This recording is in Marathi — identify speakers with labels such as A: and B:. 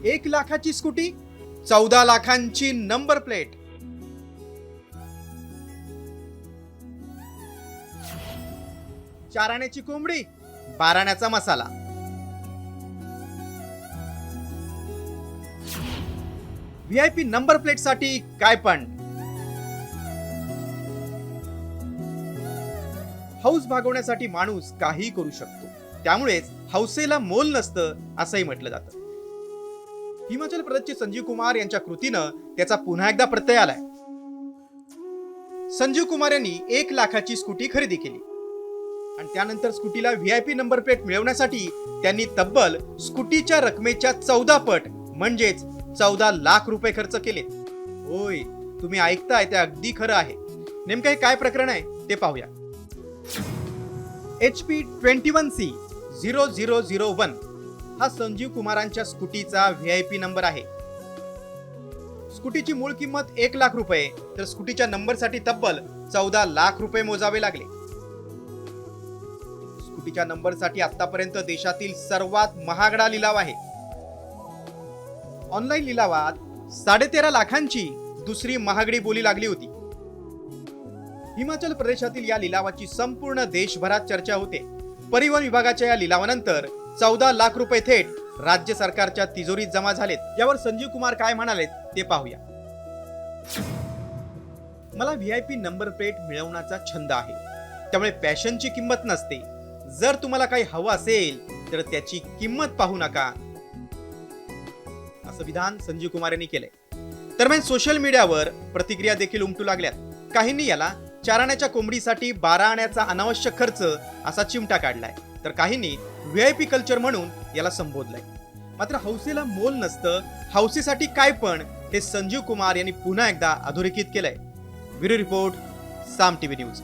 A: 1 लाखाची स्कूटी, 14 लाखांची नंबर प्लेट. चाराण्याची कोंबडी, 12 आण्याचा मसाला. व्हीआयपी नंबर प्लेट साठी काय पण. हौस भागवण्यासाठी माणूस काही करू शकतो, त्यामुळेच हौसेला मोल नसतं असंही म्हटलं जातं. हिमाचल प्रदेशचे संजीव कुमार यांच्या कृतीनं त्याचा पुन्हा एकदा प्रत्यय आलाय. संजीव कुमार यांनी 1 लाखाची स्कूटी खरेदी केली आणि त्यानंतर स्कूटीला व्हीआयपी नंबर प्लेट मिळवण्यासाठी त्यांनी तब्बल स्कूटीच्या रकमेच्या 14 पट म्हणजेच 14 लाख रुपये खर्च केले. होय, तुम्ही ऐकताय ते अगदी खरं आहे. नेमकं हे काय प्रकरण आहे ते पाहूया. HP 21C0001 हा संजीव कुमारांच्या स्कूटीचा व्हीआयपी नंबर आहे. स्कूटीची मूळ किंमत 1 लाख रुपये, तर स्कूटीच्या नंबरसाठी तब्बल 14 लाख रुपये मोजावे लागले. स्कूटीच्या नंबरसाठी आतापर्यंत देशातील सर्वात महागडा लिलाव आहे. ऑनलाईन लिलावात 13.5 लाखांची दुसरी महागडी बोली लागली होती. हिमाचल प्रदेशातील या लिलावाची संपूर्ण देशभरात चर्चा होते. परिवहन विभागाच्या या लिलावानंतर 14 लाख रुपये थेट राज्य सरकारच्या तिजोरीत जमा झालेत. यावर संजीव कुमार काय म्हणालेत ते पाहूया. मला व्हीआयपी नंबर प्लेट मिळवण्याचा छंद आहे, त्यामुळे पॅशनची किंमत नसते. जर तुम्हाला काही हवं असेल तर त्याची किंमत पाहू नका, असं विधान संजीव कुमार यांनी केलंय. दरम्यान सोशल मीडियावर प्रतिक्रिया देखील उमटू लागल्यात. काहींनी याला 4 आण्याच्या कोंबडीसाठी 12 आण्याचा अनावश्यक खर्च असा चिमटा काढलाय, तर काहींनी व्हीआयपी कल्चर म्हणून याला संबोधलंय. मात्र हौसेला मोल नसतं, हौसेसाठी काय पण, हे संजीव कुमार यांनी पुन्हा एकदा अधोरेखित केलंय. ब्युरो रिपोर्ट, साम टीव्ही न्यूज.